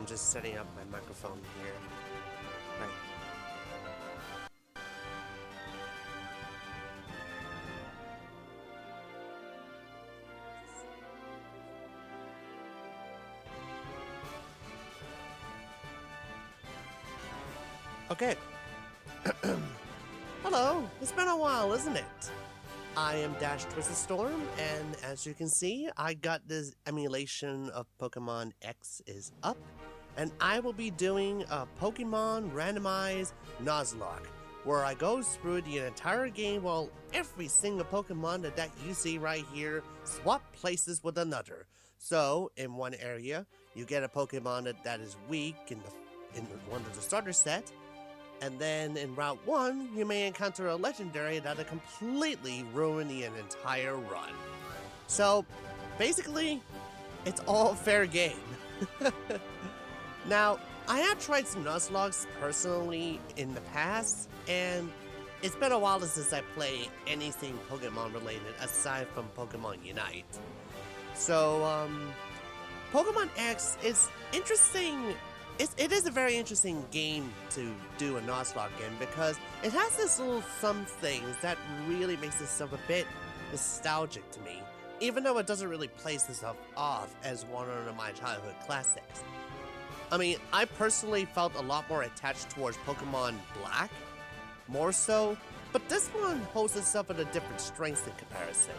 I'm just setting up my microphone here. Right. Okay. Hello, it's been a while, isn't it? I am Dash Twisted Storm, and as you can see, I got this emulation of Pokemon X is up, and I will be doing a Pokemon randomized Nuzlocke, where I go through the entire game while every single Pokemon that you see right here swap places with another. So, in one area, you get a Pokemon that is weak in one of the starter set, and then in Route 1, you may encounter a Legendary that'll completely ruin the entire run. So, basically, it's all fair game. Now, I have tried some Nuzlocke personally in the past, and it's been a while since I played anything Pokemon related aside from Pokemon Unite. So, Pokemon X is interesting. It is a very interesting game to do a Nuzlocke in because it has this little some things that really makes itself a bit nostalgic to me, even though it doesn't really place itself off as one of my childhood classics. I mean, I personally felt a lot more attached towards Pokemon Black, more so, but this one holds itself at a different strength in comparison.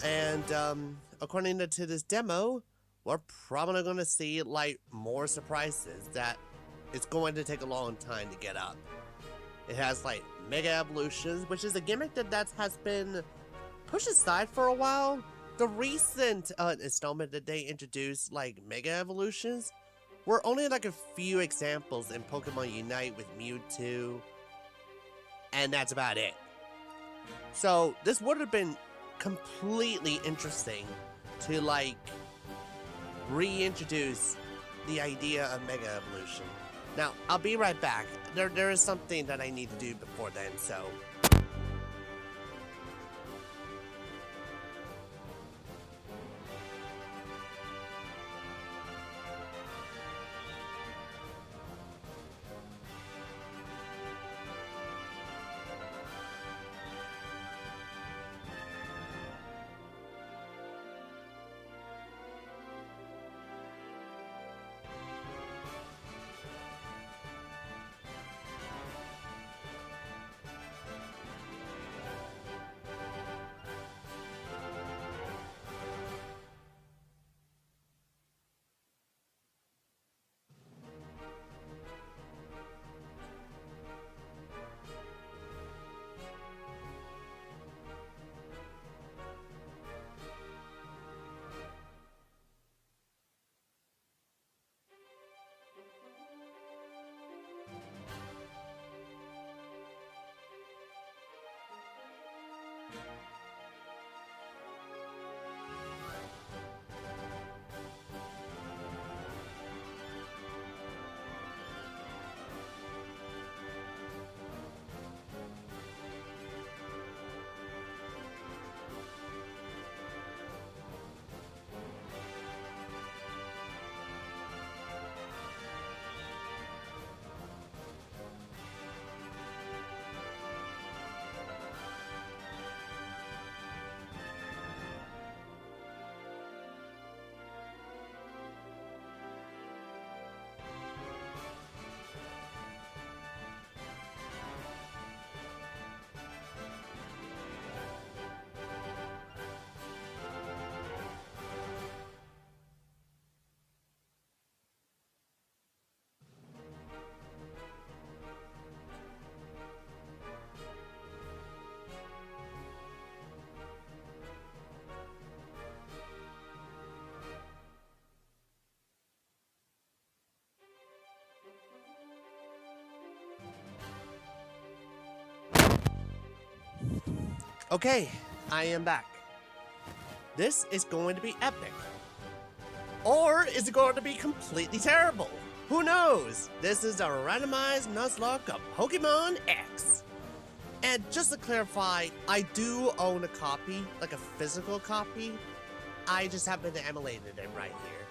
And according to this demo, we're probably going to see like more surprises that it's going to take a long time to get up. It has like Mega Evolutions, which is a gimmick that has been pushed aside for a while. The recent installment that they introduced, like Mega Evolutions, were only like a few examples in Pokemon Unite with Mewtwo, and that's about it. So this would have been completely interesting to like reintroduce the idea of Mega Evolution. Now, I'll be right back. There is something that I need to do before then, so... Okay, I am back. This is going to be epic. Or is it going to be completely terrible? Who knows? This is a randomized Nuzlocke of Pokemon X. And just to clarify, I do own a copy, like a physical copy. I just happen to emulate it right here.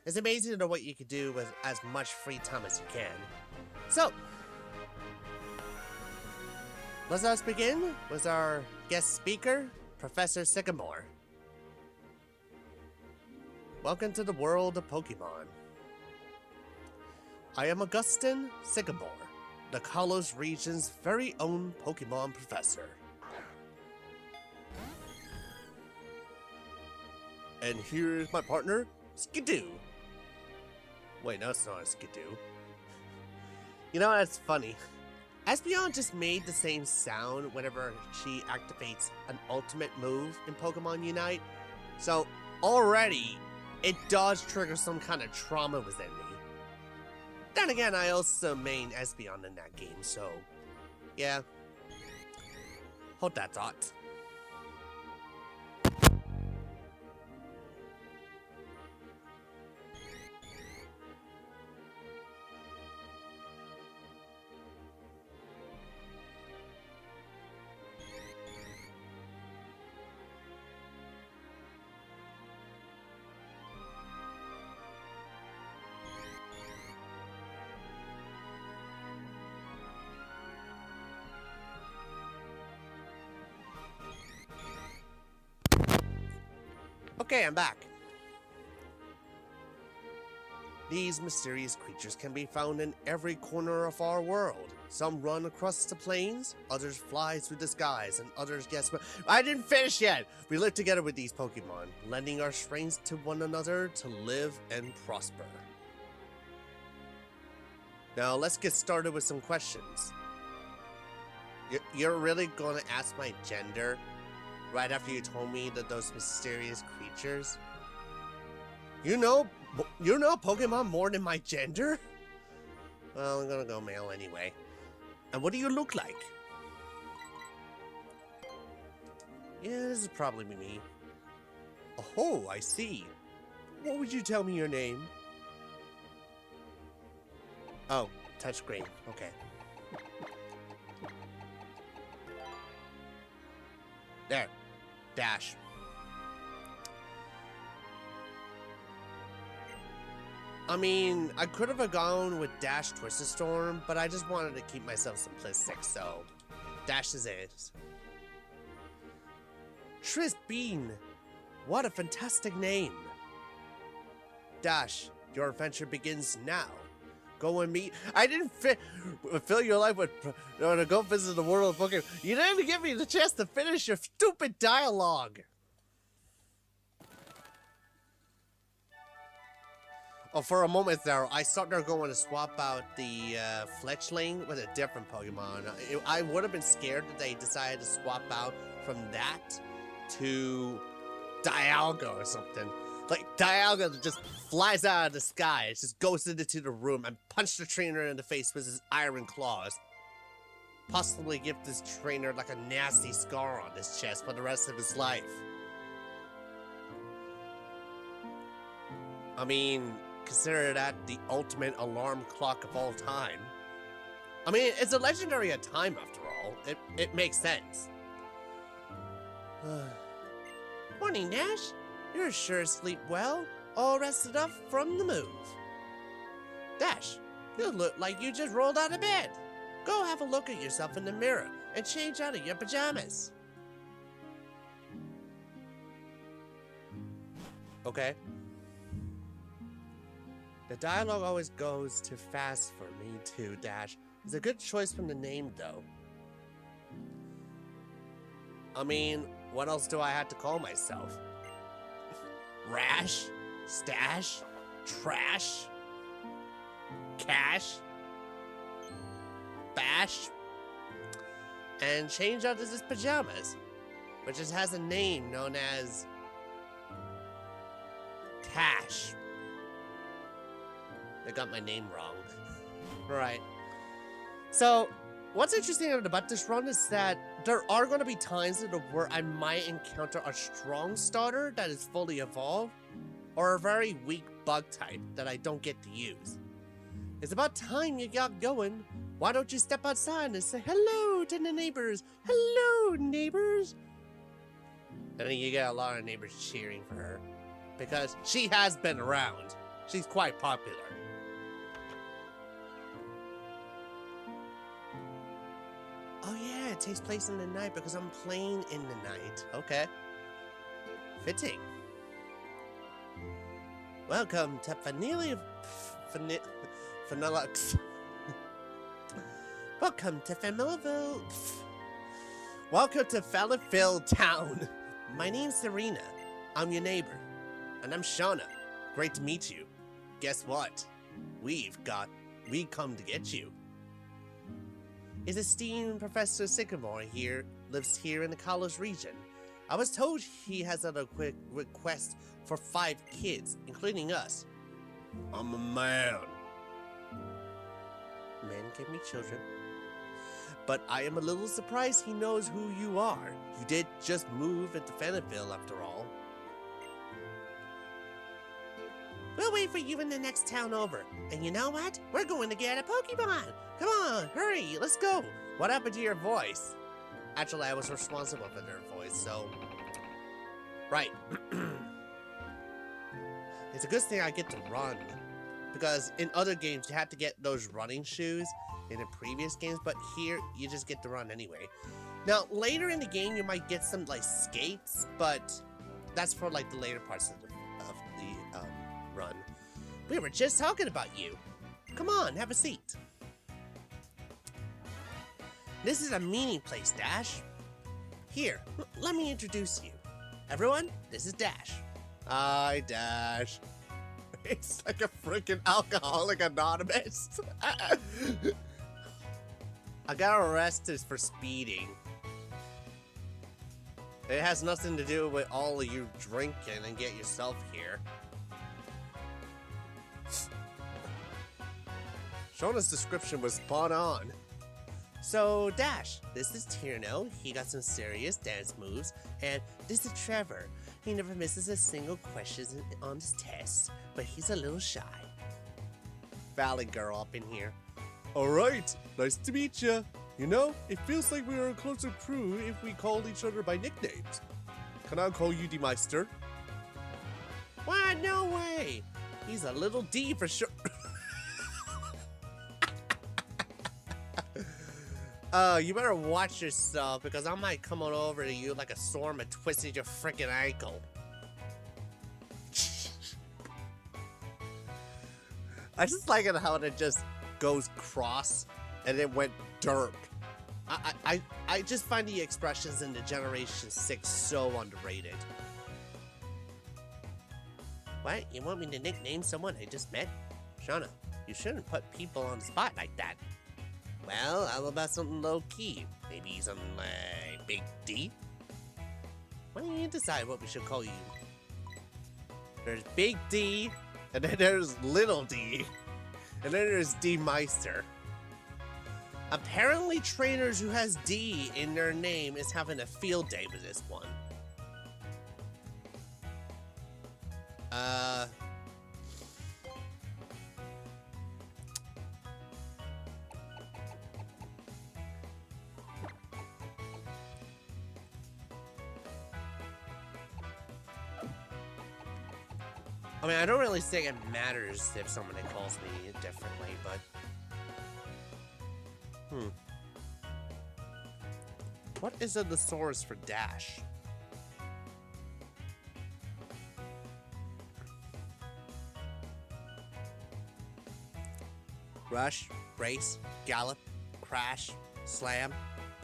It's amazing to know what you can do with as much free time as you can. So, let us begin with our guest speaker, Professor Sycamore. Welcome to the world of Pokemon. I am Augustin Sycamore, the Kalos region's very own Pokemon professor. And here is my partner, Skidoo. Wait, no, it's not a Skidoo. You know, that's funny. Espeon just made the same sound whenever she activates an ultimate move in Pokemon Unite. So, already, it does trigger some kind of trauma within me. Then again, I also main Espeon in that game, so yeah. Hold that thought. Okay, I'm back. These mysterious creatures can be found in every corner of our world. Some run across the plains, others fly through the skies, and others guess what— I didn't finish yet! We live together with these Pokemon, lending our strengths to one another to live and prosper. Now, let's get started with some questions. You're really gonna ask my gender right after you told me that those mysterious creatures? You know Pokemon more than my gender? Well, I'm gonna go male anyway. And what do you look like? Yeah, this is probably me. Oh, I see. What would you tell me your name? Oh, touchscreen. Okay. There. Dash. I mean, I could have gone with Dash Twisted Storm, but I just wanted to keep myself simplistic, so Dash is it. Tris Bean. What a fantastic name. Dash, your adventure begins now. Go and meet— I didn't fill your life with to go visit the world of Pokemon. You didn't even give me the chance to finish your stupid dialogue. Oh, for a moment there, I thought they were going to swap out the Fletchling with a different Pokemon. I would have been scared that they decided to swap out from that to Dialga or something. Like, Dialga just flies out of the sky. It just goes into the room and punches the trainer in the face with his iron claws. Possibly give this trainer like a nasty scar on his chest for the rest of his life. I mean, consider that the ultimate alarm clock of all time. I mean, it's a legendary at time after all. It makes sense. Morning, Dash. You're sure asleep well, all rested up from the move. Dash, you look like you just rolled out of bed. Go have a look at yourself in the mirror and change out of your pajamas. Okay. The dialogue always goes too fast for me too, Dash. It's a good choice from the name, though. I mean, what else do I have to call myself? Rash? Stash? Trash? Cash? Bash? And change out of his pajamas, which just has a name known as Tash. I got my name wrong. Right. So, what's interesting about this run is that there are going to be times where I might encounter a strong starter that is fully evolved, or a very weak bug type that I don't get to use. It's about time you got going. Why don't you step outside and say hello to the neighbors? Hello, neighbors! And then you get a lot of neighbors cheering for her, because she has been around. She's quite popular. Oh yeah, it takes place in the night because I'm playing in the night. Okay. Fitting. Welcome to Vanillux. Welcome to Familville. Welcome to Fallafil Town. My name's Serena. I'm your neighbor. And I'm Shauna. Great to meet you. Guess what? We come to get you. His esteemed Professor Sycamore here lives here in the college region. I was told he has a quick request for 5 kids, including us. I'm a man. Men can be children. But I am a little surprised he knows who you are. You did just move into Fenneville after all. We'll wait for you in the next town over. And you know what? We're going to get a Pokemon. Come on, hurry, let's go. What happened to your voice? Actually, I was responsible for their voice, so... Right. It's a good thing I get to run. Because in other games, you had to get those running shoes in the previous games, but here, you just get to run anyway. Now, later in the game, you might get some, like, skates, but that's for, like, the later parts of the run. We were just talking about you. Come on, have a seat. This is a meeting place, Dash. Here, let me introduce you. Everyone, this is Dash. Hi, Dash. It's like a freaking Alcoholic Anonymous. I got arrested for speeding. It has nothing to do with all of you drinking and get yourself here. Shona's description was spot on. So, Dash, this is Tierno. He got some serious dance moves. And this is Trevor. He never misses a single question on his test, but he's a little shy. Valley girl up in here. Alright, nice to meet you. You know, it feels like we are a closer crew if we called each other by nicknames. Can I call you D-Meister? Why, no way! He's a little D for sure. You better watch yourself because I might come on over to you like a storm and twisted your freaking ankle. I just like it how it just goes cross and it went derp. I just find the expressions in the Generation 6 so underrated. What? You want me to nickname someone I just met? Shauna, you shouldn't put people on the spot like that. Well, how about something low-key? Maybe something like Big D? Why don't you decide what we should call you? There's Big D, and then there's Little D, and then there's D-Meister. Apparently trainers who has D in their name is having a field day with this one. I mean, I don't really think it matters if somebody calls me differently, but... What is a thesaurus for Dash? Rush, race, gallop, crash, slam,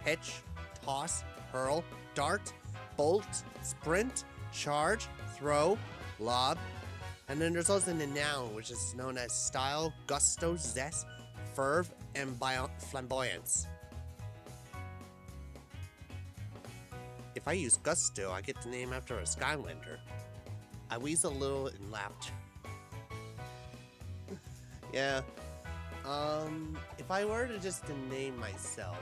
pitch, toss, hurl, dart, bolt, sprint, charge, throw, lob. And then there's also the noun, which is known as style, gusto, zest, ferv, and flamboyance. If I use gusto, I get the name after a Skylander. I wheezed a little in laughter. Yeah. If I were to just to name myself,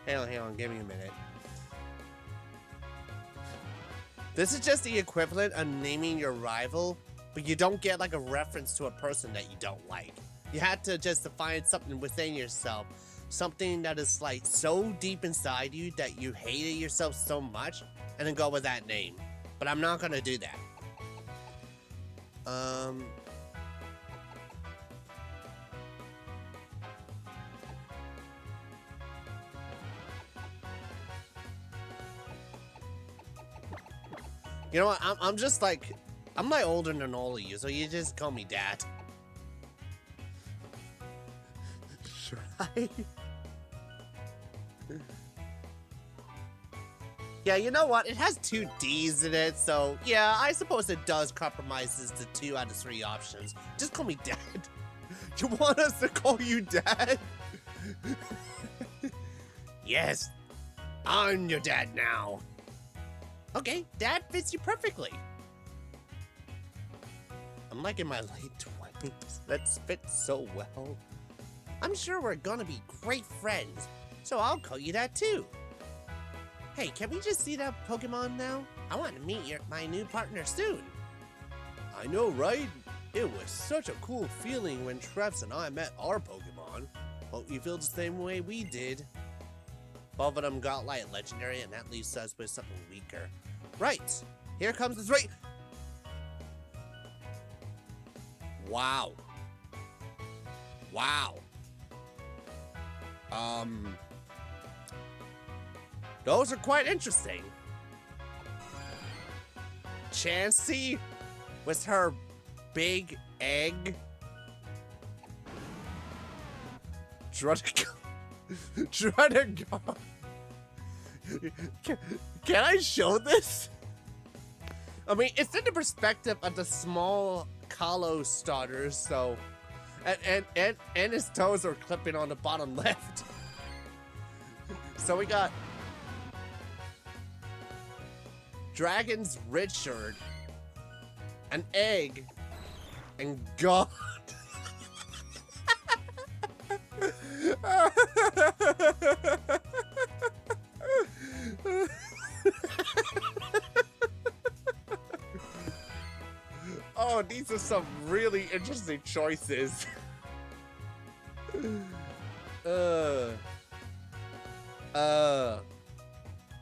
Hang on, give me a minute. This is just the equivalent of naming your rival, but you don't get like a reference to a person that you don't like. You had to just find something within yourself, something that is like so deep inside you that you hated yourself so much, and then go with that name. But I'm not gonna do that. You know what? I'm just like, I'm like older than all of you, so you just call me Dad. Try. Yeah, you know what? It has 2 D's in it, so yeah, I suppose it does compromises the 2 out of 3 options. Just call me Dad. You want us to call you Dad? Yes, I'm your dad now. Okay, Dad fits you perfectly. I'm like in my late 20s. That fits so well. I'm sure we're gonna be great friends, so I'll call you that too. Hey, can we just see that Pokemon now? I want to meet my new partner soon. I know, right? It was such a cool feeling when Travis and I met our Pokemon. Hope you feel the same way we did. Both of them got like legendary, and that leaves us with something weaker. Right, here comes the 3. Wow. Wow. Those are quite interesting. Chansey with her big egg. Druddigon. Can I show this? I mean, it's in the perspective of the small Kalos starters, so... And his toes are clipping on the bottom left. So we got... Dragon's Richard, an egg, and God. Oh, these are some really interesting choices.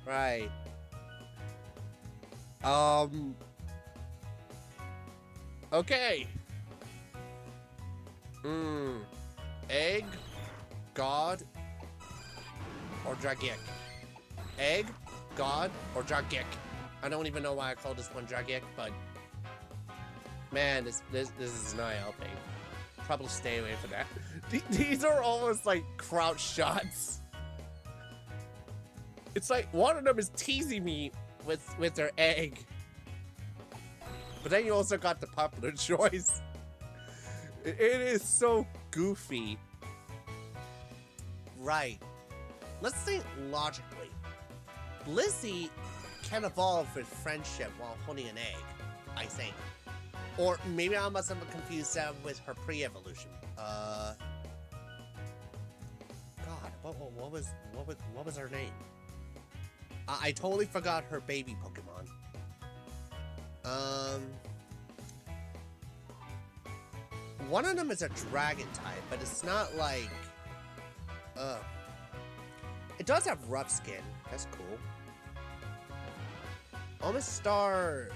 Right. Okay. Egg, God, or Dragic. Egg, God, or Dragic. I don't even know why I called this one Dragic, but man, this is not helping. Probably stay away from that. These are almost like crouch shots. It's like one of them is teasing me with their egg. But then you also got the popular choice. It is so goofy. Right. Let's think logically. Blissey can evolve with friendship while holding an egg, I think. Or maybe I must have confused that with her pre-evolution. God, what was her name? I totally forgot her baby Pokemon. One of them is a dragon type, but it's not like... It does have rough skin. That's cool. Omastar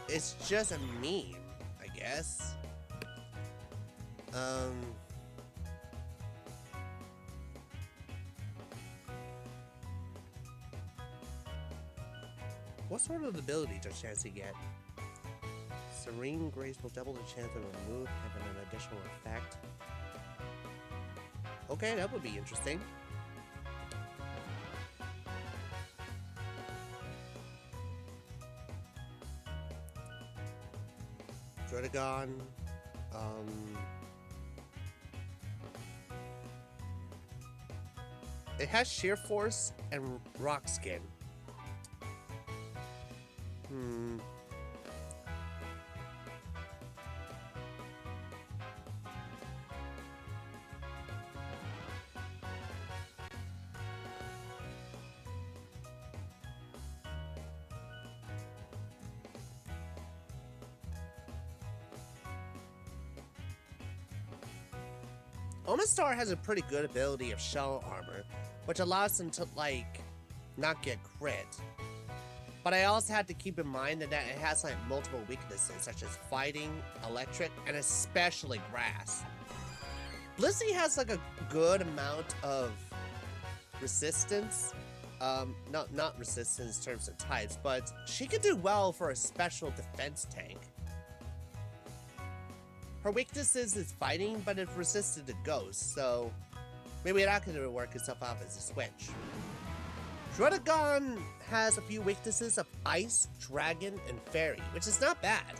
is just a meme, I guess. What sort of ability does Chansey get? Serene Grace will double the chance of a move having an additional effect. Okay, that would be interesting. Druddigon. It has Sheer Force and Rock Skin. Omastar has a pretty good ability of shell armor, which allows him to, like, not get crit. But I also had to keep in mind that it has, like, multiple weaknesses, such as fighting, electric, and especially grass. Blissey has, like, a good amount of resistance. Not resistance in terms of types, but she could do well for a special defense tank. Her weakness is fighting, but it's resistant to ghosts, so maybe that could work itself out as a switch. Druddigon has a few weaknesses of ice, dragon, and fairy, which is not bad.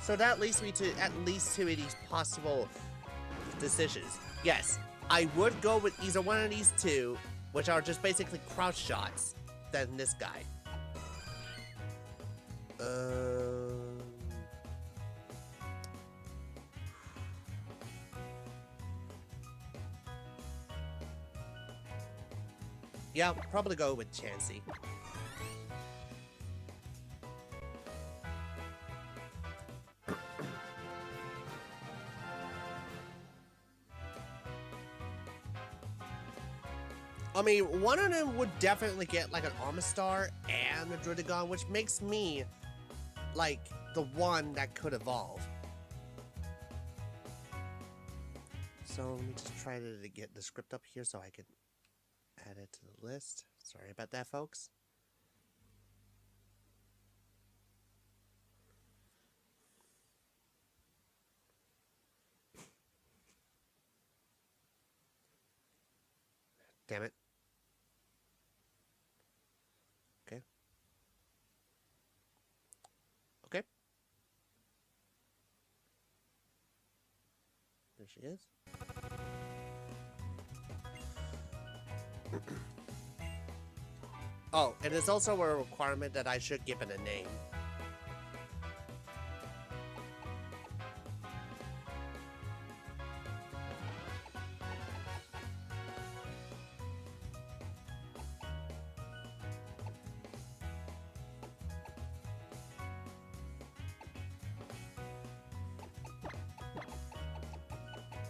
So that leads me to at least 2 of these possible decisions. Yes, I would go with either one of these two, which are just basically crouch shots, than this guy. Yeah, I'll probably go with Chansey. I mean, one of them would definitely get like an Omastar and a Druddigon, which makes me like the one that could evolve. So let me just try to get the script up here so I can add it to the list. Sorry about that, folks. Damn it. Okay. Okay. There she is. Oh, and it's also a requirement that I should give it a name.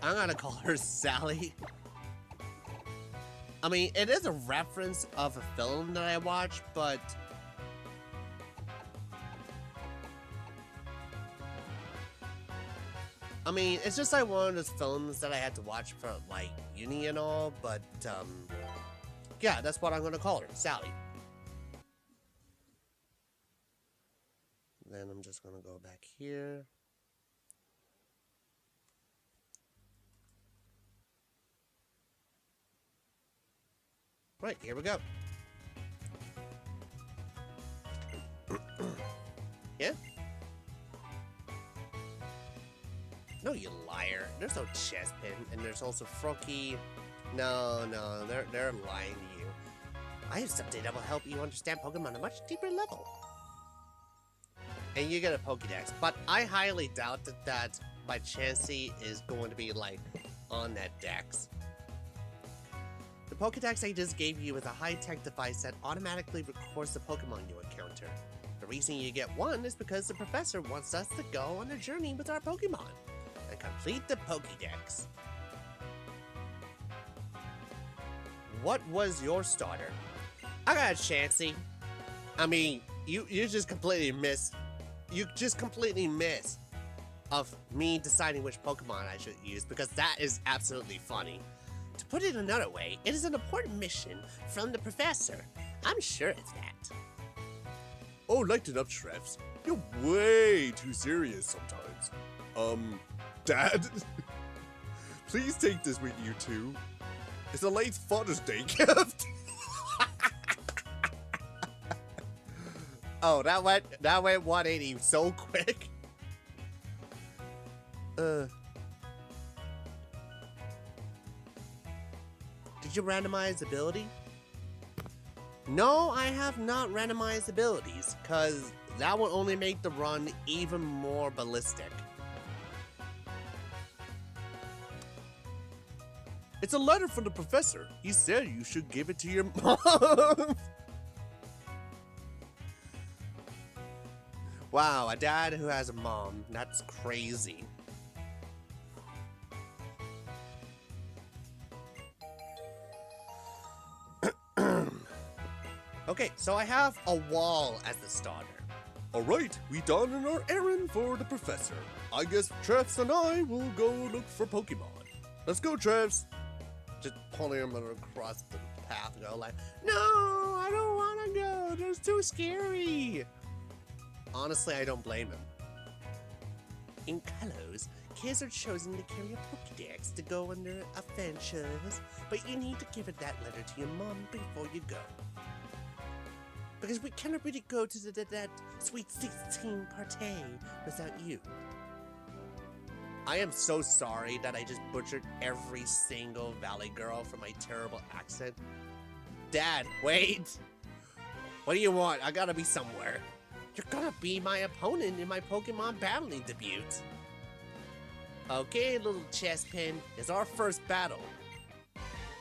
I'm gonna call her Sally. I mean, it is a reference of a film that I watched, but I mean, it's just like one of those films that I had to watch for like uni and all, but yeah, that's what I'm gonna call her, Sally. Then I'm just gonna go back here. Right, here we go. Yeah? No, you liar. There's no chest pin, and there's also Froakie. No, they're lying to you. I have something that will help you understand Pokemon on a much deeper level. And you get a Pokédex, but I highly doubt that my Chansey is going to be, like, on that dex. The Pokédex I just gave you is a high-tech device that automatically records the Pokemon you encounter. The reason you get one is because the professor wants us to go on a journey with our Pokemon and complete the Pokédex. What was your starter? I got a Chansey. I mean, you just completely missed. You just completely missed of me deciding which Pokemon I should use, because that is absolutely funny. To put it another way, it is an important mission from the professor. I'm sure it's that. Oh, lighten up, Shrefs. You're way too serious sometimes. Dad? Please take this with you too. It's a late Father's Day gift. Oh, that went 180 so quick. Did you randomize ability? No, I have not randomized abilities, cause that will only make the run even more ballistic. It's a letter from the professor. He said you should give it to your mom. Wow, a dad who has a mom. That's crazy. Okay, so I have a wall as the starter. Alright, we done our errand for the professor. I guess Trevs and I will go look for Pokemon. Let's go, Trevs. Just pulling him across the path, go like, no, I don't want to go. That's too scary. Honestly, I don't blame him. In Kalos, kids are chosen to carry a Pokédex to go under adventures, but you need to give it that letter to your mom before you go. Because we cannot really go to that sweet 16 party without you. I am so sorry that I just butchered every single Valley Girl for my terrible accent. Dad, wait! What do you want? I gotta be somewhere. You're gonna be my opponent in my Pokemon battling debut. Okay, little Chespin, it's our first battle.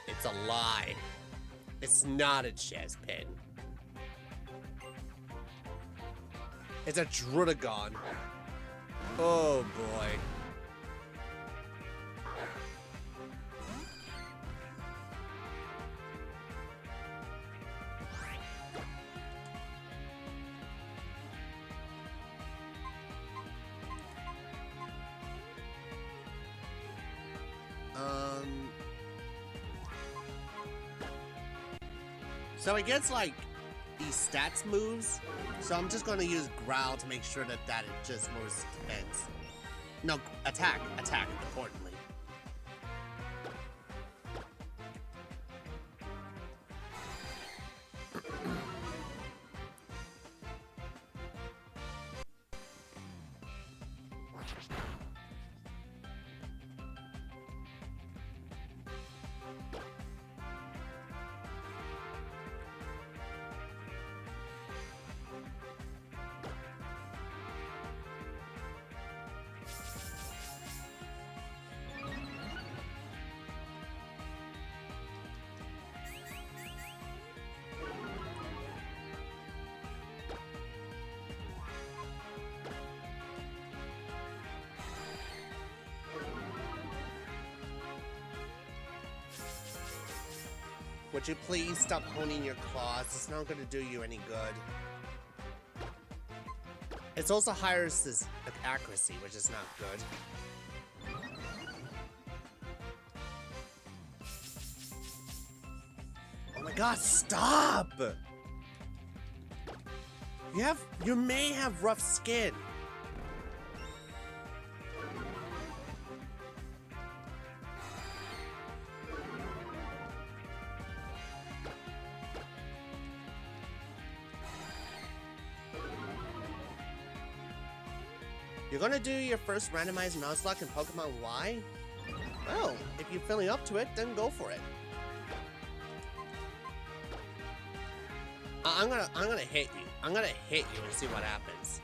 It's a lie. It's not a Chespin. It's a Druddigon. Oh boy. So it gets like these stats moves, so I'm just gonna use Growl to make sure that it just moves defense. No, attack, importantly. Would you please stop honing your claws? It's not going to do you any good. It also hires this accuracy, which is not good. Oh my god, stop! You may have rough skin. You're gonna do your first randomized Nuzlocke in Pokemon Y? Well, if you're feeling up to it, then go for it. I'm gonna hit you. I'm gonna hit you and see what happens.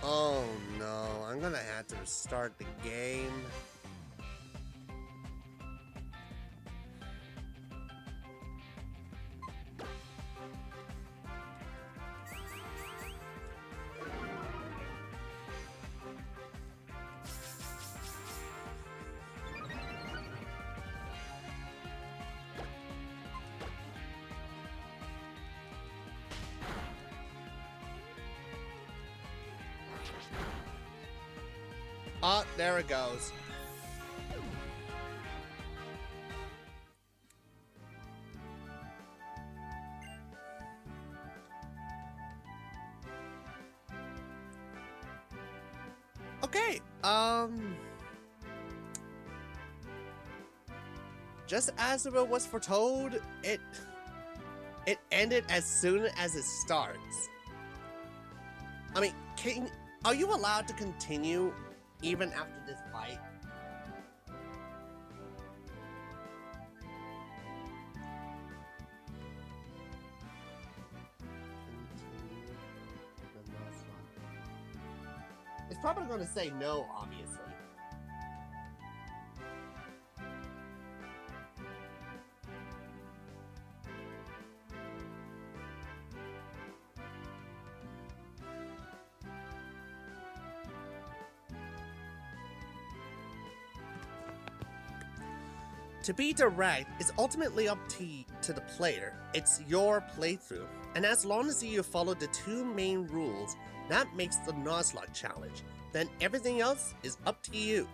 Oh no, I'm gonna have to restart the game. Oh, there it goes. Okay, just as it was foretold, it ended as soon as it starts. I mean, are you allowed to continue even after this fight? It's probably going to say no, obviously. To be direct, it's ultimately up to the player. It's your playthrough. And as long as you follow the two main rules, that makes the Nuzlocke challenge. Then everything else is up to you.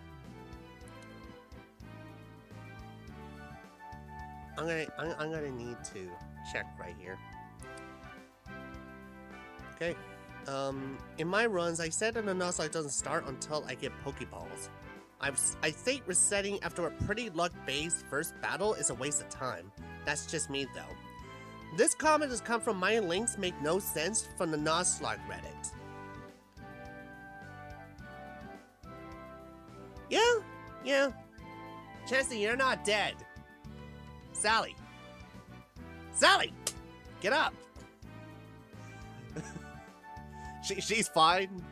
I'm gonna need to check right here. Okay. In my runs, I said that the Nuzlocke doesn't start until I get Pokeballs. I think resetting after a pretty luck-based first battle is a waste of time. That's just me though. This comment has come from my links make no sense from the Nuzlocke Reddit. Yeah. Chancey, you're not dead. Sally! Get up! She's fine.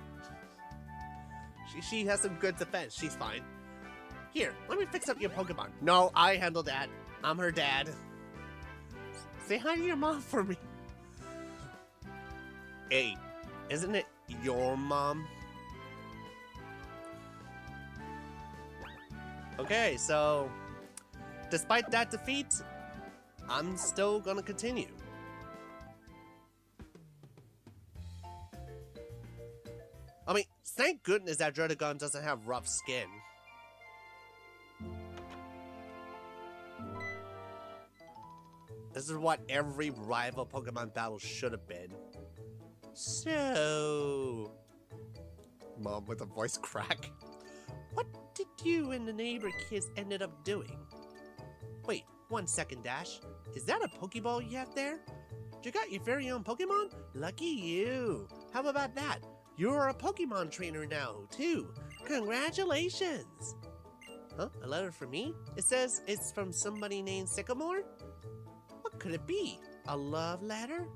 She has some good defense. She's fine. Here, let me fix up your Pokemon. No, I handle that. I'm her dad. Say hi to your mom for me. Hey, isn't it your mom? Okay, so despite that defeat, I'm still gonna continue. I mean, thank goodness that Druddigon doesn't have rough skin. This is what every rival Pokemon battle should have been. So... Mom with a voice crack. What did you and the neighbor kids ended up doing? Wait, 1 second, Dash. Is that a Pokeball you have there? You got your very own Pokemon? Lucky you. How about that? You're a Pokemon trainer now, too. Congratulations! Huh? A letter from me? It says it's from somebody named Sycamore? What could it be? A love letter?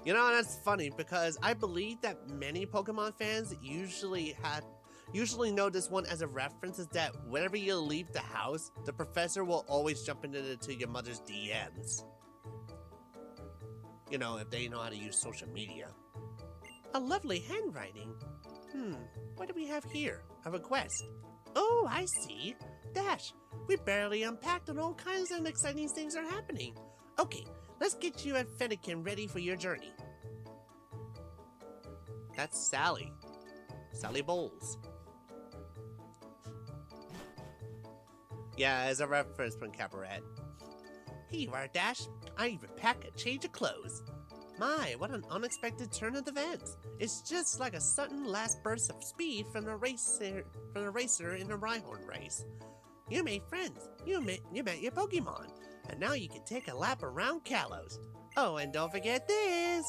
You know, that's funny because I believe that many Pokemon fans usually know this one as a reference is that whenever you leave the house, the professor will always jump into your mother's DMs. You know, if they know how to use social media. A lovely handwriting. What do we have here? A request. Oh, I see. Dash, we barely unpacked and all kinds of exciting things are happening. Okay, let's get you and Fennekin ready for your journey. That's Sally. Sally Bowles. Yeah, as a reference from Cabaret. Here you are, Dash. I even packed a change of clothes. My, what an unexpected turn of events. It's just like a sudden last burst of speed from the racer in a Rhyhorn race. You made friends. You met your Pokemon. And now you can take a lap around Kalos. Oh, and don't forget this.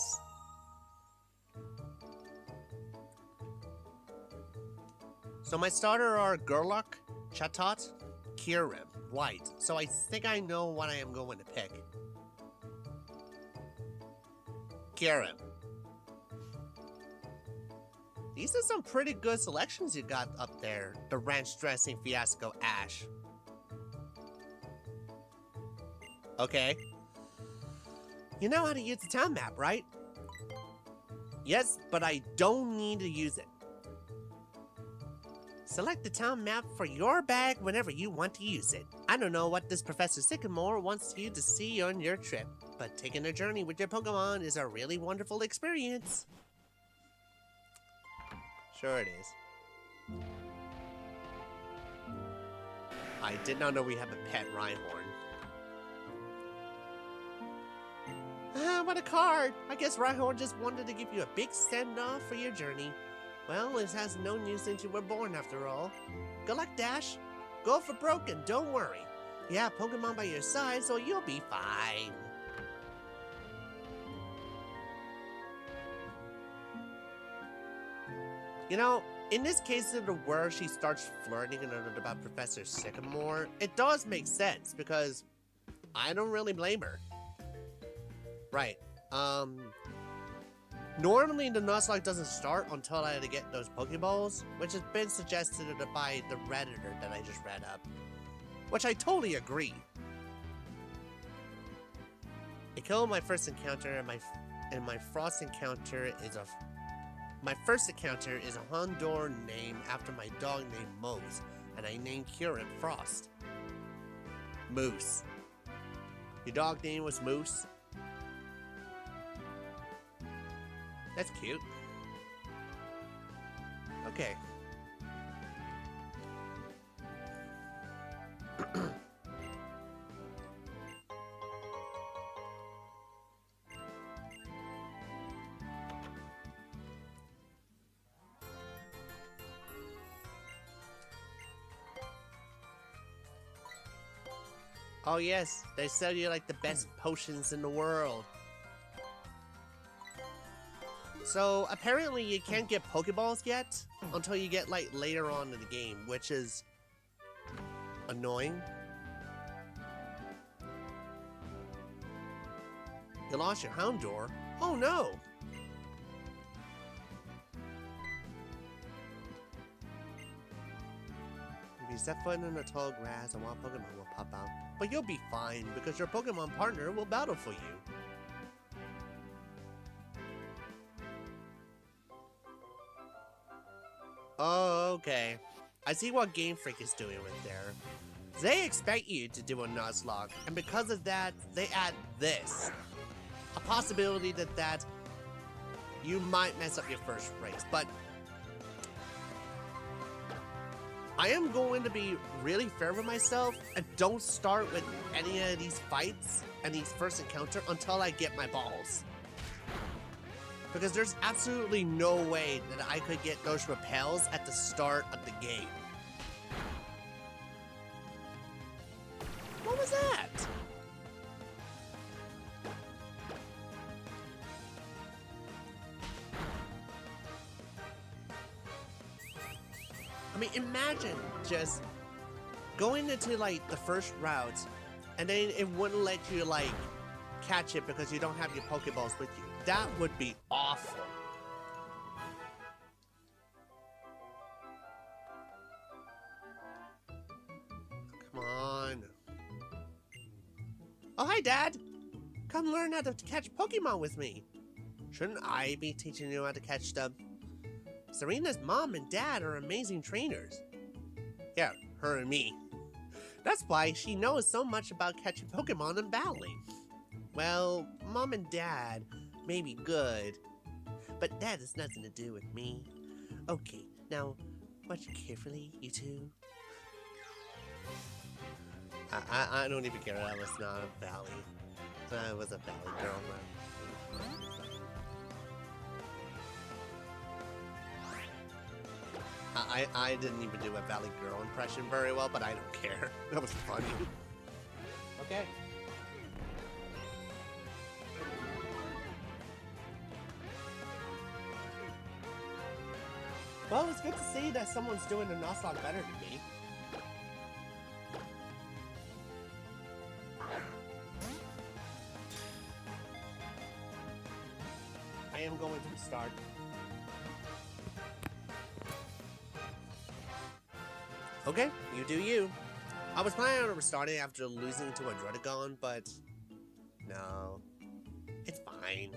So my starter are Gurlock, Chatot, Kyurem, White. So I think I know what I am going to pick. Kyurem. These are some pretty good selections you got up there. The ranch dressing fiasco Ash. Okay. You know how to use the town map, right? Yes, but I don't need to use it. Select the town map for your bag whenever you want to use it. I don't know what this Professor Sycamore wants you to see on your trip, but taking a journey with your Pokemon is a really wonderful experience. Sure it is. I did not know we have a pet Rhyhorn. Ah, what a card! I guess Rhyhorn just wanted to give you a big send-off for your journey. Well, it has known you since you were born after all. Good luck, Dash. Go for broke and don't worry. You have Pokemon by your side, so you'll be fine. You know, in this case of the where she starts flirting about Professor Sycamore, it does make sense because I don't really blame her. Right. Normally the Nuzlocke doesn't start until I had to get those Pokeballs, which has been suggested by the Redditor that I just read up. Which I totally agree. I killed my first encounter and my frost encounter is my first encounter is a Hondor name after my dog named Mose, and I named Kyurem Frost. Moose. Your dog name was Moose? That's cute. Okay. Oh yes, they sell you like the best potions in the world. So apparently you can't get Pokeballs yet until you get like later on in the game, which is annoying. You lost your Houndour? Oh no! If you step foot in the tall grass, a wild Pokemon will pop out. But you'll be fine, because your Pokemon partner will battle for you. Oh, okay. I see what Game Freak is doing with there. They expect you to do a Nuzlocke, and because of that, they add this. A possibility that you might mess up your first race, but I am going to be really fair with myself and don't start with any of these fights and these first encounter until I get my balls. Because there's absolutely no way that I could get those repels at the start of the game. What was that? I mean, imagine just going into like the first route and then it wouldn't let you like catch it because you don't have your Pokeballs with you. That would be awful. Come on. Oh, hi, Dad. Come learn how to catch Pokemon with me. Shouldn't I be teaching you how to catch them? Serena's mom and dad are amazing trainers. Yeah, her and me. That's why she knows so much about catching Pokemon and battling. Well, mom and dad may be good, but that has nothing to do with me. Okay, now, watch carefully, you two. I don't even care. That was not a valley. That was a valley girl, right? I didn't even do a Valley Girl impression very well, but I don't care. That was funny. Okay. Well, it's good to see that someone's doing the Nuzlocke better than me. I am going to restart. Okay, you do you. I was planning on restarting after losing to a Druddigon, but no, it's fine.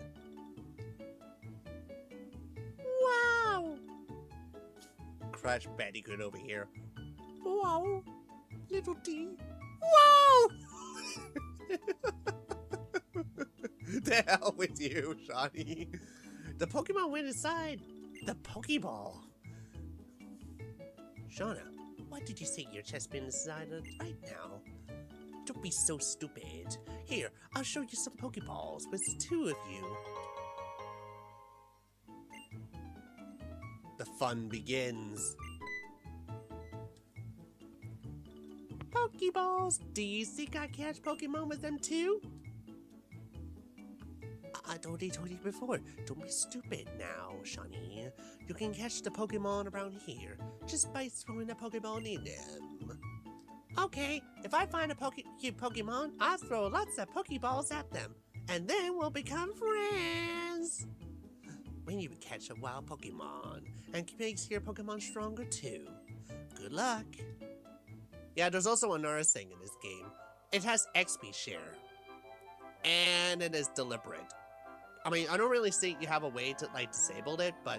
Wow! Crush Bandicoot over here. Wow, little D. Wow! The hell with you, Shawnee. The Pokemon went inside the Pokeball. Shauna. What did you say your chest been inside of right now? Don't be so stupid. Here, I'll show you some Pokeballs with two of you. The fun begins. Pokeballs! Do you think I catch Pokemon with them too? I told you before. Don't be stupid now, Shawnee. You can catch the Pokemon around here just by throwing a Pokeball in them. Okay, if I find a cute Pokemon, I'll throw lots of Pokeballs at them, and then we'll become friends. When you catch a wild Pokemon, and makes your Pokemon stronger too. Good luck. Yeah, there's also another thing in this game. It has XP share, and it is deliberate. I mean, I don't really think you have a way to, like, disable it, but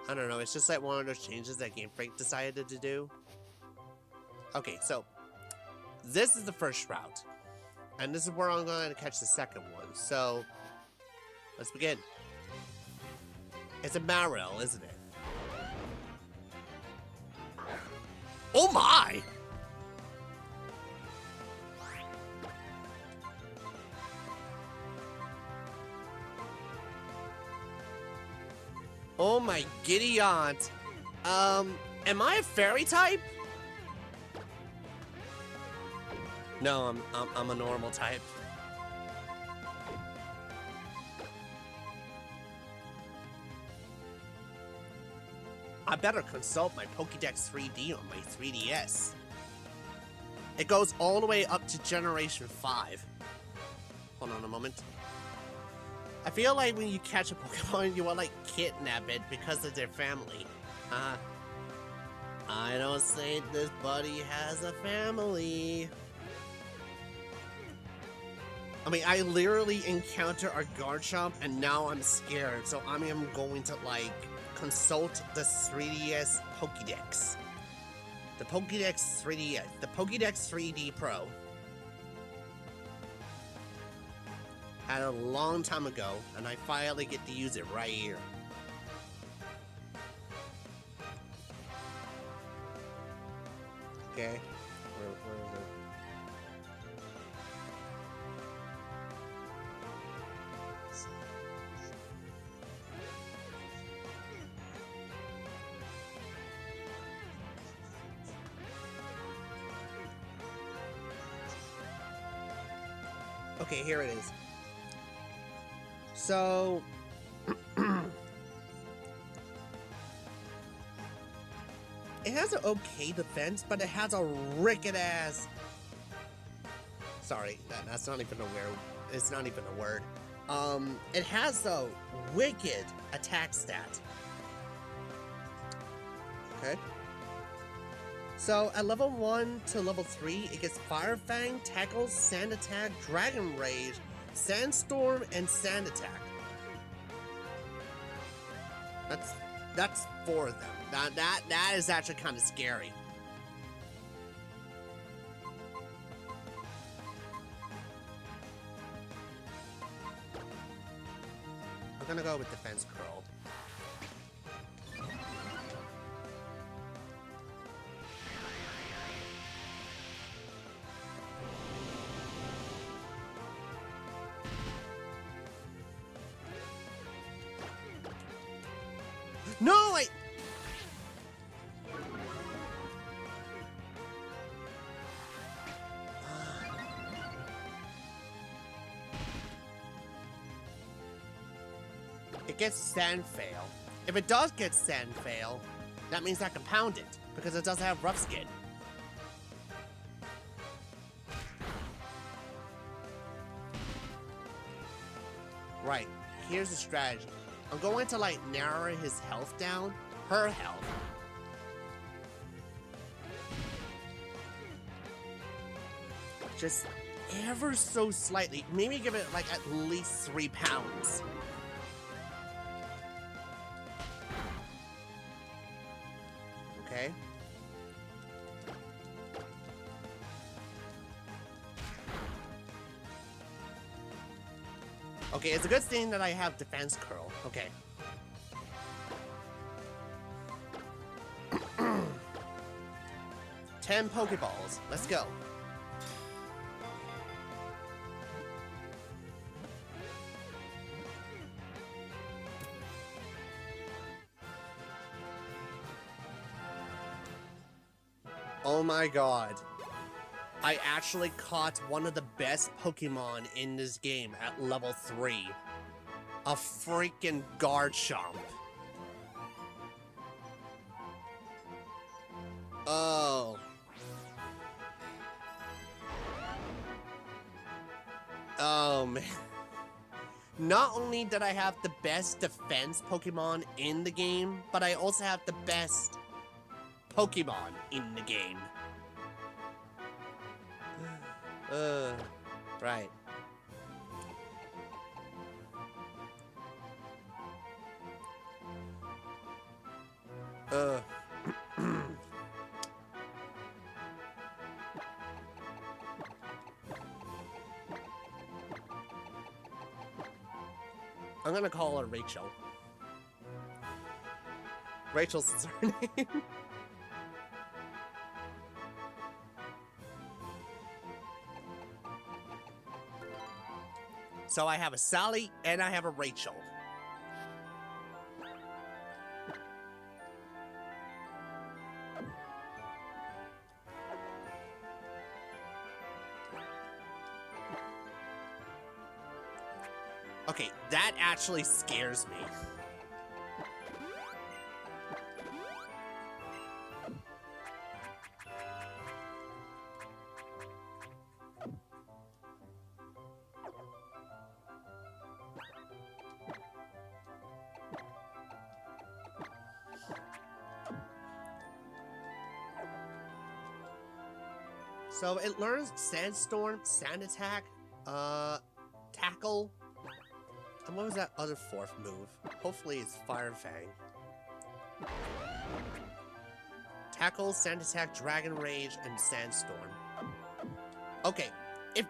I don't know, it's just like one of those changes that Game Freak decided to do. Okay, so this is the first route. And this is where I'm going to catch the second one. So, let's begin. It's a Marill, isn't it? Oh my! Oh my giddy aunt. Am I a fairy type? No, I'm a normal type. I better consult my Pokédex 3D on my 3DS. It goes all the way up to Generation 5. Hold on a moment. I feel like when you catch a Pokemon, you want like kidnap it because of their family. I don't think this buddy has a family. I mean, I literally encountered a Garchomp and now I'm scared, so I'm going to like consult the 3DS Pokédex. The Pokédex 3DS, the Pokédex 3D Pro. Had it a long time ago, and I finally get to use it right here. Okay, where is it? Okay, here it is. So, it has an okay defense, but it has a wicked ass. Sorry, that's not even a word. It's not even a word. It has a wicked attack stat. Okay. So at level 1 to level 3, it gets Fire Fang, Tackle, Sand Attack, Dragon Rage, Sandstorm, and Sand Attack. That's 4 of them. That is actually kind of scary. I'm gonna go with Defense Curl. No, I... It gets Sand Fail. If it does get Sand Fail, that means I can pound it, because it doesn't have Rough Skin. Right, here's the strategy. I'm going to like narrow his health down, her health. Just ever so slightly, maybe give it like at least 3 pounds. Okay. Okay, it's a good thing that I have Defense Curl. Okay. Ten Pokeballs. Let's go. Oh my god. I actually caught one of the best Pokemon in this game at level 3. A freaking Garchomp. Oh. Oh man. Not only did I have the best defense Pokemon in the game, but I also have the best Pokemon in the game. Right. I'm gonna call her Rachel. Rachel's her name. So I have a Sally and I have a Rachel. Okay, that actually scares me. So it learns Sandstorm, Sand Attack, Tackle, and what was that other fourth move? Hopefully it's Fire Fang. Tackle, Sand Attack, Dragon Rage, and Sandstorm. Okay, if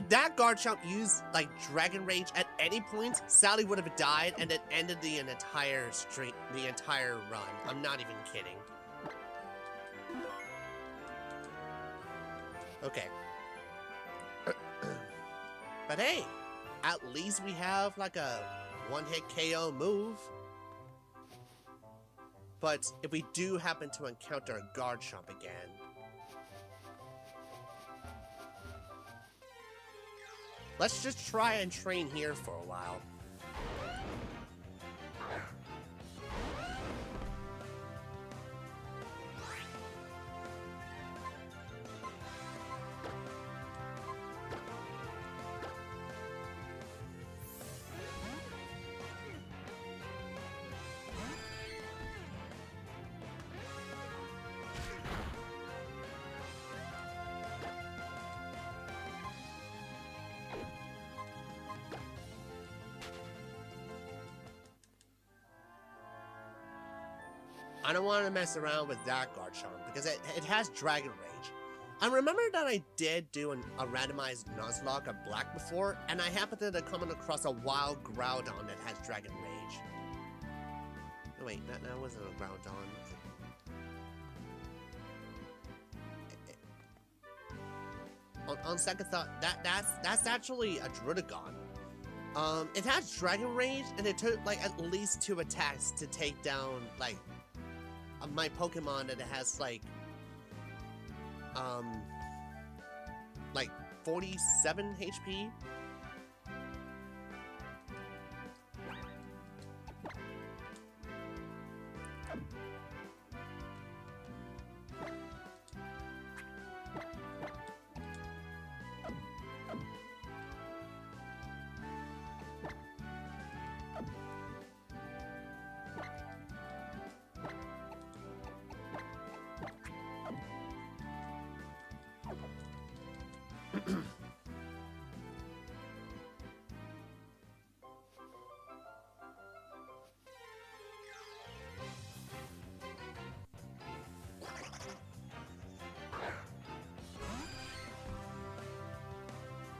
that Garchomp used, like, Dragon Rage at any point, Sally would have died and it ended the entire run. I'm not even kidding. Okay. But hey, at least we have like a one-hit KO move. But if we do happen to encounter a Garchomp again, let's just try and train here for a while. I don't want to mess around with that Garchomp because it has Dragon Rage. I remember that I did do a randomized Nuzlocke of Black before, and I happened to come across a wild Groudon that has Dragon Rage. No, wait, that wasn't a Groudon. On second thought, that's actually a Druddigon. It has Dragon Rage, and it took like at least 2 attacks to take down like my Pokemon that has like 47 HP.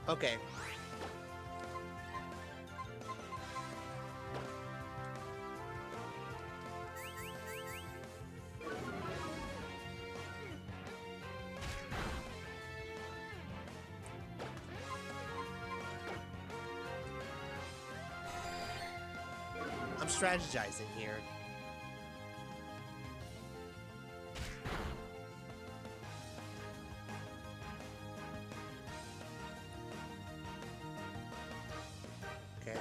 Okay. I'm strategizing here. Okay.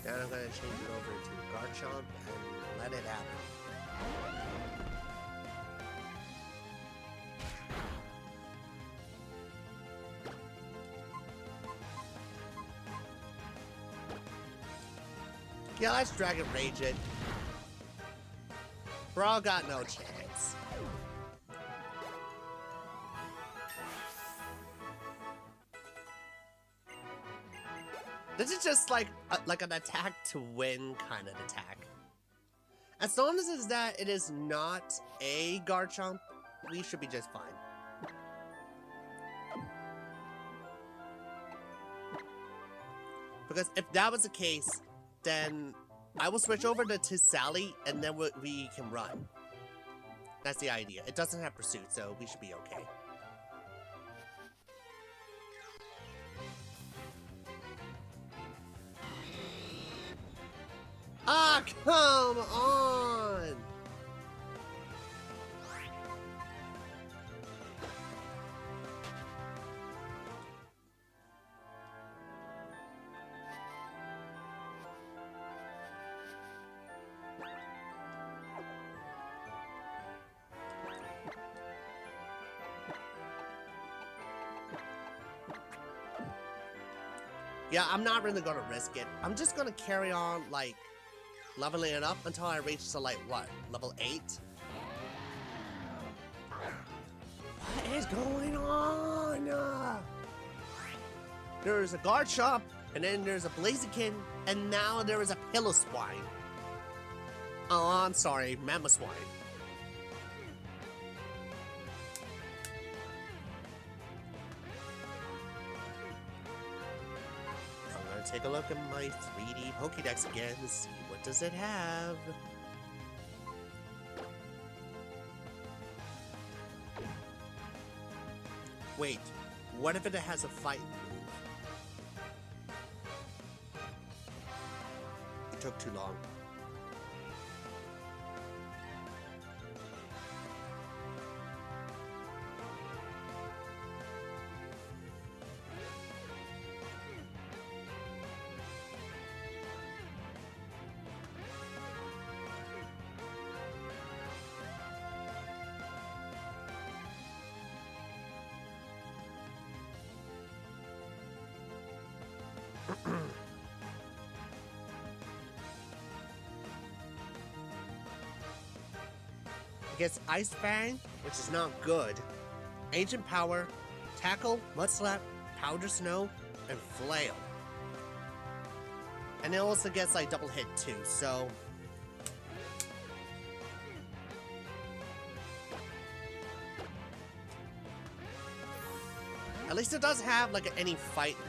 Then I'm gonna change it over to Garchomp and let it happen. Yeah, let's Dragon Rage it. Brawl got no chance. This is just like an attack to win kind of attack. As long as it's that it is not a Garchomp, we should be just fine. Because if that was the case, then I will switch over to Sally, and then we can run. That's the idea. It doesn't have Pursuit, so we should be okay. Ah, come on! Yeah, I'm not really gonna risk it. I'm just gonna carry on, like, leveling it up until I reach to, like, what? Level 8? What is going on? There's a Garchomp, and then there's a Blaziken, and now there is a Piloswine. Oh, I'm sorry, Mamoswine. Take a look at my 3D Pokédex again and see what does it have. Wait, what if it has a fight move? It took too long. Gets Ice Fang, which is not good. Ancient Power, Tackle, Mud Slap, Powder Snow, and Flail. And it also gets like double hit too, so... At least it does have like any fight moves.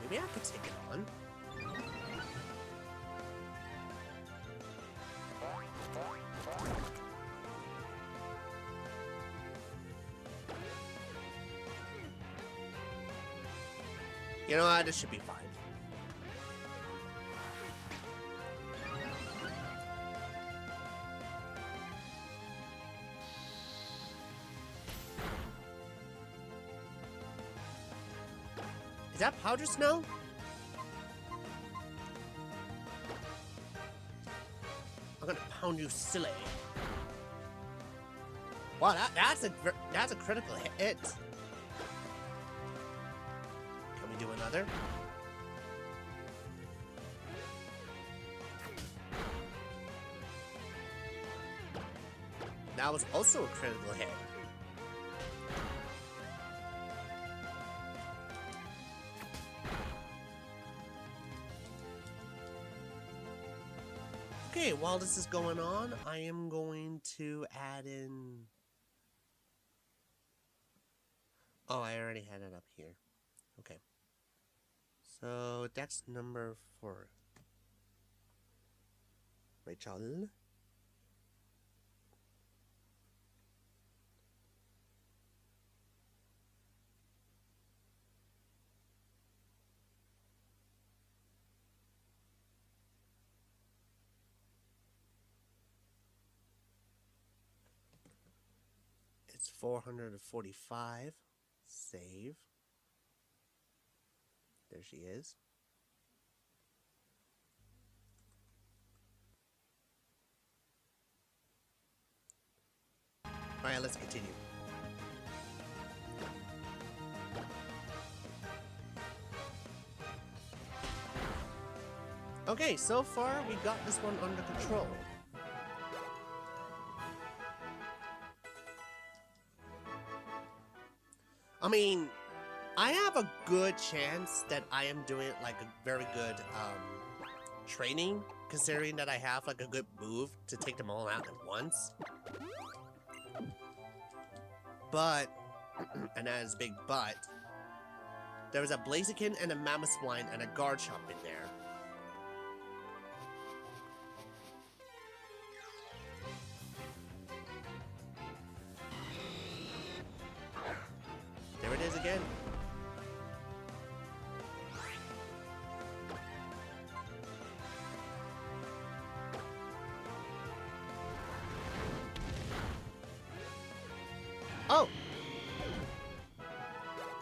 Maybe I could take it on. You know what? This should be fine. Is that Powder Snow? I'm gonna pound you silly. Wow, that's a critical hit. Can we do another? That was also a critical hit. Okay, while this is going on, I am going to add in... Oh, I already had it up here. Okay. So, that's number 4. Rachel. It's 445. Save. There she is. Alright, let's continue. Okay, so far we got this one under control. I mean, I have a good chance that I am doing like a very good training, considering that I have like a good move to take them all out at once. But, and that is a big but, there was a Blaziken and a Mammothwine and a Garchomp in there. There it is again. Oh!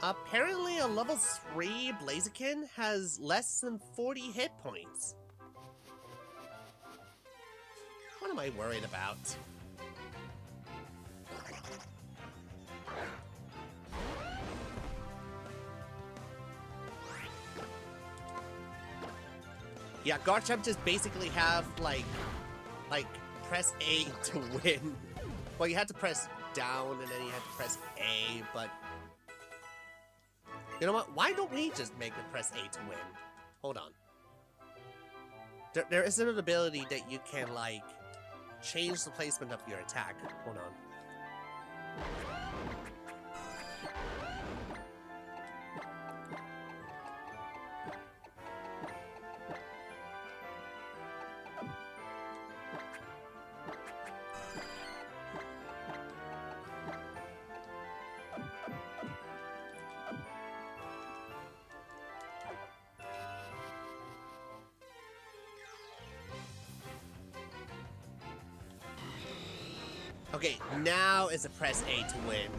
Apparently a level 3 Blaziken has less than 40 hit points. What am I worried about? Yeah, Garchomp just basically have like press A to win. Well, you had to press down and then you had to press A, but you know what? Why don't we just make it press A to win? Hold on. There is an ability that you can like change the placement of your attack. Hold on. Okay, now is a press A to win.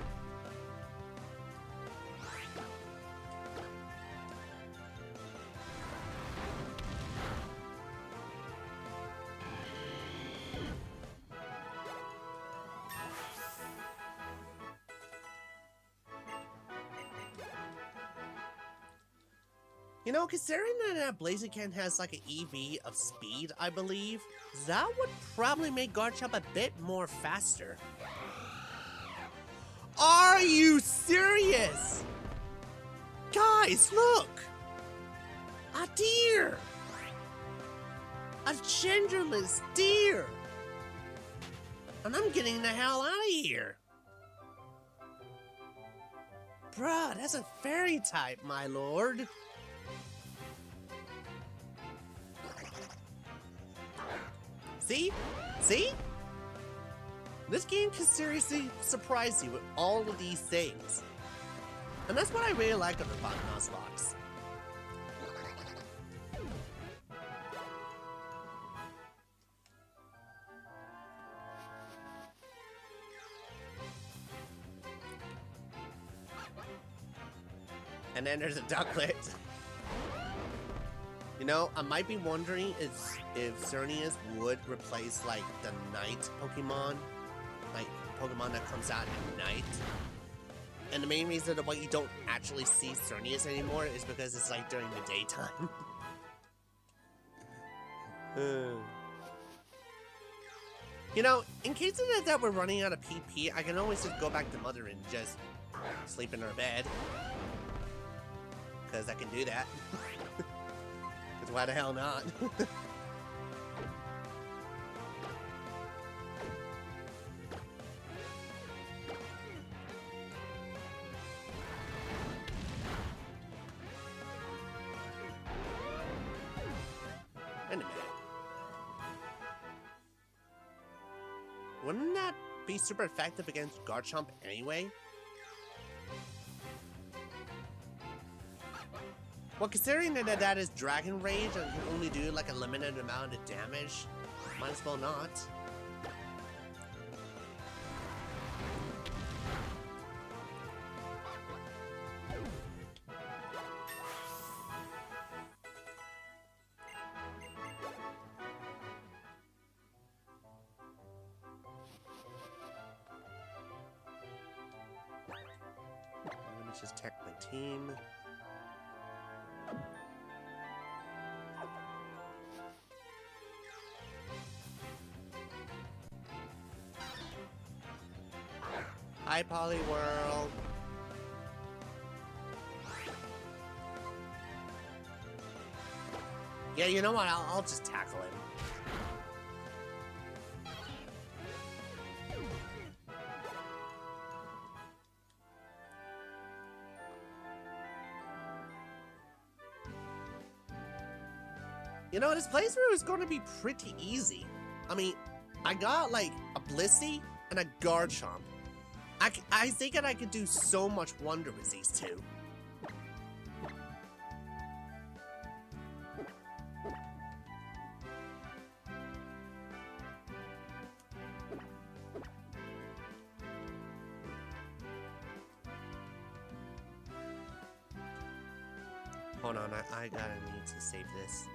You know, considering that Blaziken has like an EV of speed, I believe, that would probably make Garchomp a bit more faster. Are you serious? Guys, look! A deer! A genderless deer! And I'm getting the hell out of here! Bruh, that's a fairy type, my lord. See? See? This game can seriously surprise you with all of these things. And that's what I really like about Nuzlocke. And then there's a ducklet. You know, I might be wondering if Xerneas would replace, like, the night Pokemon. Like, Pokemon that comes out at night. And the main reason why you don't actually see Xerneas anymore is because it's, like, during the daytime. You know, in case of that we're running out of PP, I can always just go back to Mother and just sleep in her bed. Because I can do that. Because why the hell not? Wait a minute. Wouldn't that be super effective against Garchomp anyway? Well, considering that is Dragon Rage and can only do like a limited amount of damage, might as well not. Let me just check my team. Bye, Poliwhirl. Yeah, you know what? I'll just tackle him. You know, this playthrough is going to be pretty easy. I mean, I got like a Blissey and a Garchomp. I think that I could do so much wonder with these two. Hold on, I gotta need to save this.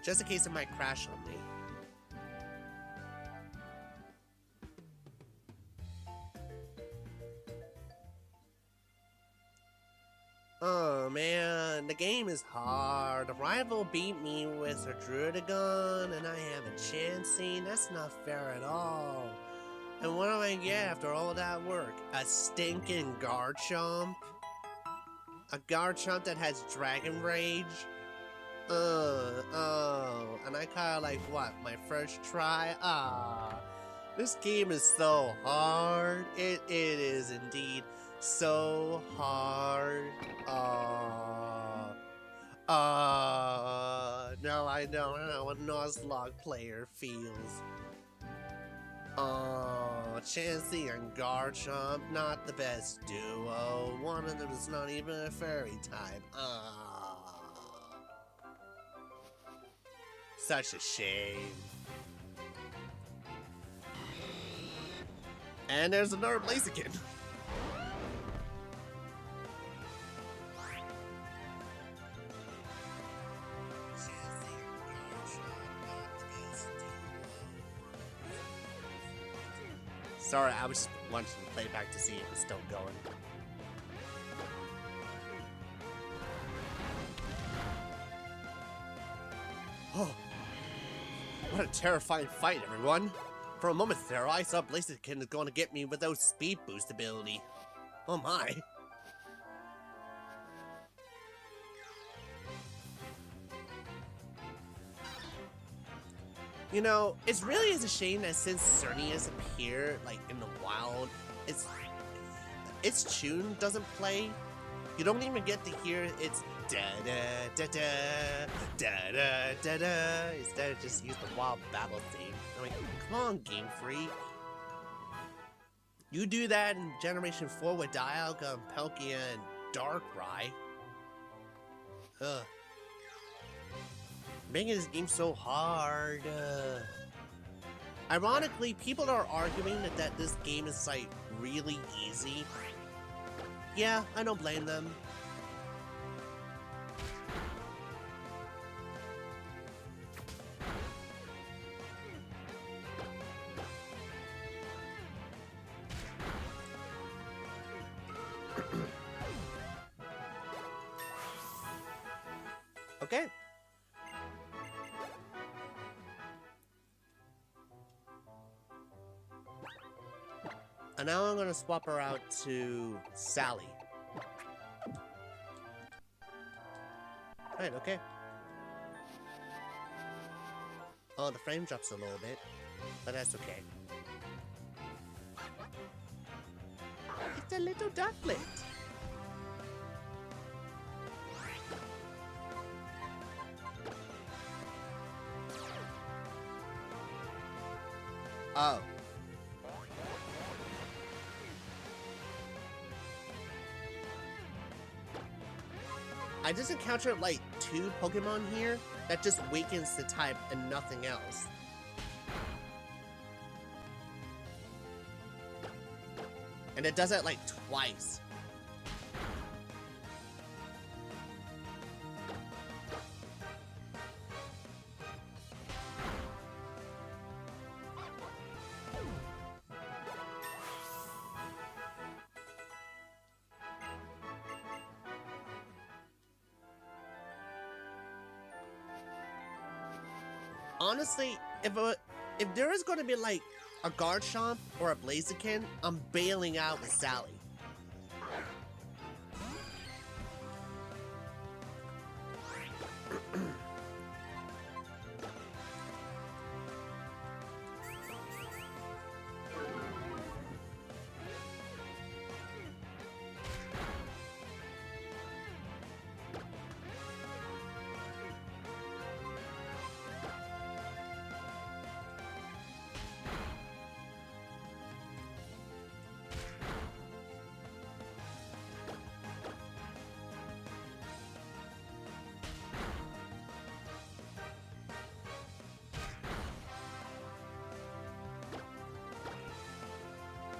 Just in case it might crash on me. Oh man, the game is hard. A rival beat me with her Druidigon and I have a Chansey. That's not fair at all. And what do I get after all that work? A stinking Garchomp? A Garchomp that has Dragon Rage? And I kinda like, what, my first try? This game is so hard. It is indeed so hard. No, I don't know what a Nuzlocke player feels. Chansey and Garchomp, not the best duo. One of them is not even a fairy type. Such a shame. And there's another Blaziken. Sorry, I was wanting to play back to see if it's still going. Oh, what a terrifying fight, everyone! For a moment there, I thought Blaziken is going to get me with those speed boost ability. Oh my! You know, it really is a shame that since Cernius appeared, like, in the wild, its tune doesn't play. You don't even get to hear its da-da-da-da, da-da-da-da, instead of just use the wild battle theme. I mean, come on, Game Freak. You do that in Generation 4 with Dialga and Palkia and Darkrai. Ugh. Making this game so hard. Ironically, people are arguing that this game is like really easy. Yeah, I don't blame them. Okay. And now I'm gonna swap her out to Sally. Right, okay. Oh, the frame drops a little bit, but that's okay. It's a little ducklet. Oh. I just encountered like 2 Pokemon here that just weakens the type and nothing else. And it does it like twice. Honestly, if there is going to be like a Garchomp or a Blaziken, I'm bailing out with Sally.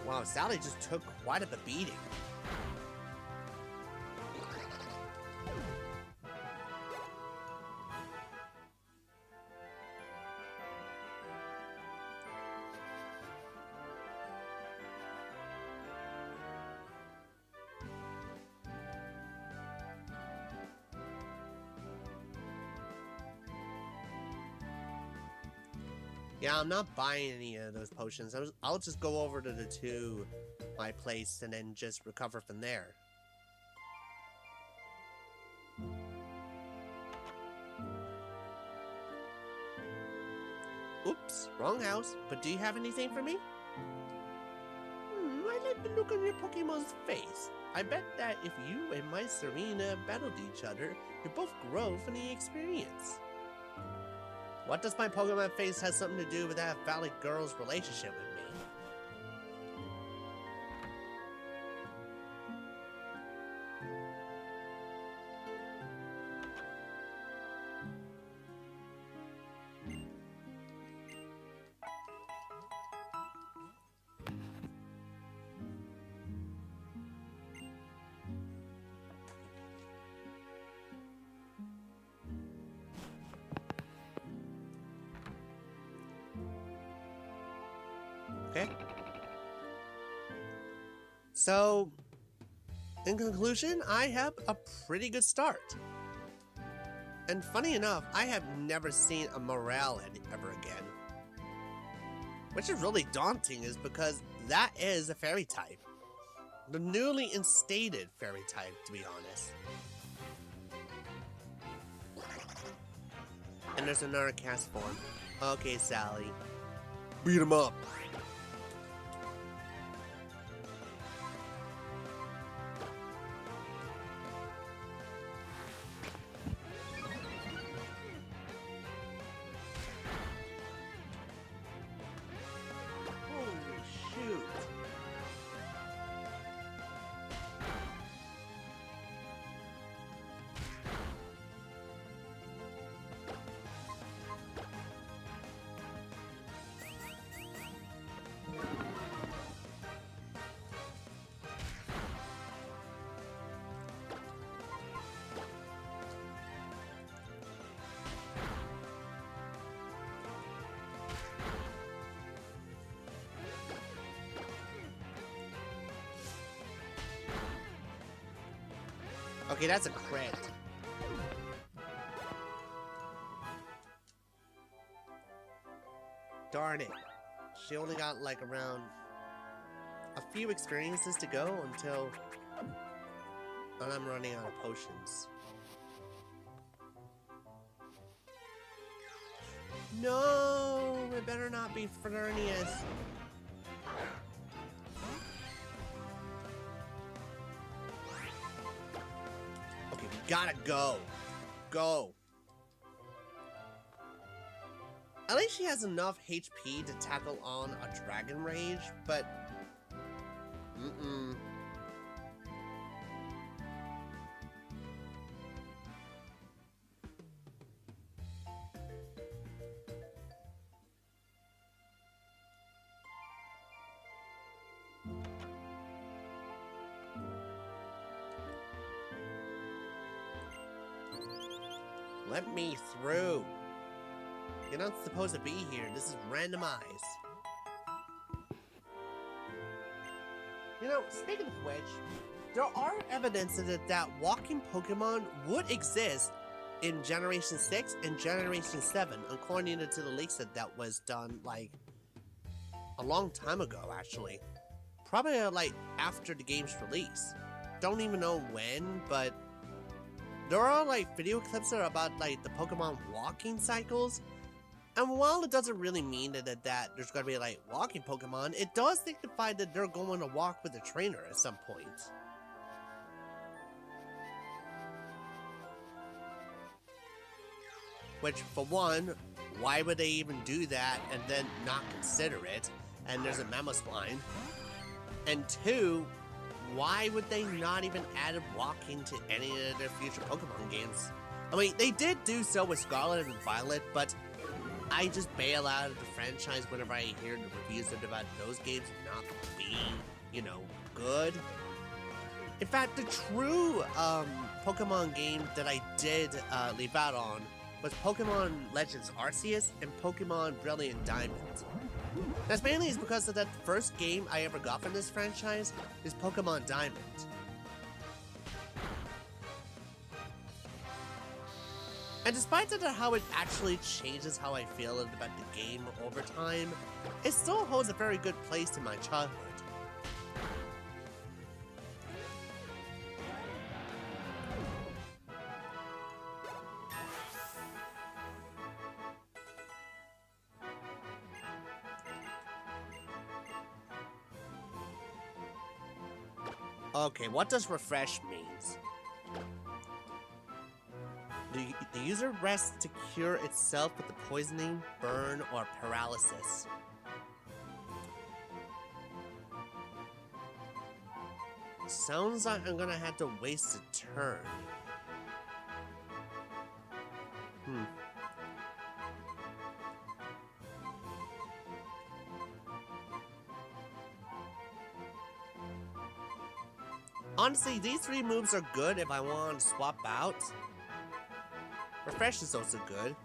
Wow, Sally just took quite a beating. Yeah, I'm not buying any of those potions. I'll just go over to my place and then just recover from there. Oops, wrong house. But do you have anything for me? I like the look on your Pokemon's face. I bet that if you and my Serena battled each other, you both grow from the experience. What does my Pokemon face have something to do with that Valley girl's relationship with me? Okay. So, in conclusion, I have a pretty good start. And funny enough, I have never seen a morale ever again. Which is really daunting is because that is a fairy type. The newly instated fairy type, to be honest. And there's another cast form. Okay, Sally. Beat him up. Okay, that's a crit. Darn it. She only got like around a few experiences to go until I'm running out of potions. No, it better not be Fernius. Okay, we gotta go. Go. At least she has enough HP to tackle on a Dragon Rage, but... Let me through. You're not supposed to be here. This is randomized. You know, speaking of which, there are evidences that walking Pokemon would exist in Generation 6 and Generation 7, according to the leaks that was done, like, a long time ago, actually. Probably like after the game's release. Don't even know when, but there are like video clips that are about like the Pokemon walking cycles. And while it doesn't really mean that there's gonna be like walking Pokemon, it does signify that they're going to walk with a trainer at some point. Which, for one, why would they even do that and then not consider it? And there's a Mamoswine. And two, why would they not even add walking to any of their future Pokemon games? I mean, they did do so with Scarlet and Violet, but I just bail out of the franchise whenever I hear the reviews about those games not being, you know, good. In fact, the true Pokemon game that I did leave out on was Pokemon Legends Arceus and Pokemon Brilliant Diamond. That's mainly because of that first game I ever got from this franchise is Pokemon Diamond. And despite that how it actually changes how I feel about the game over time, it still holds a very good place in my childhood. Okay, what does refresh means? The user rests to cure itself with the poisoning, burn, or paralysis. Sounds like I'm gonna have to waste a turn. Honestly, these three moves are good if I want to swap out. Refresh is also good.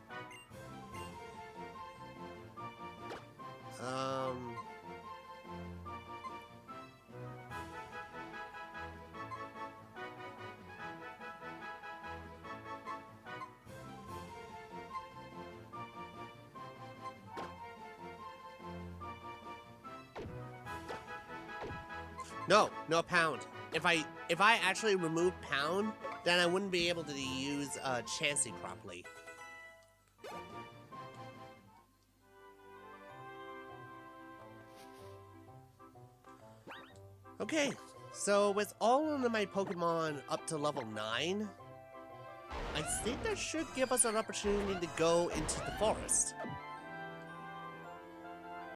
No pound. If I actually remove pound, then I wouldn't be able to use Chansey properly. Okay, so with all of my Pokemon up to level 9, I think that should give us an opportunity to go into the forest.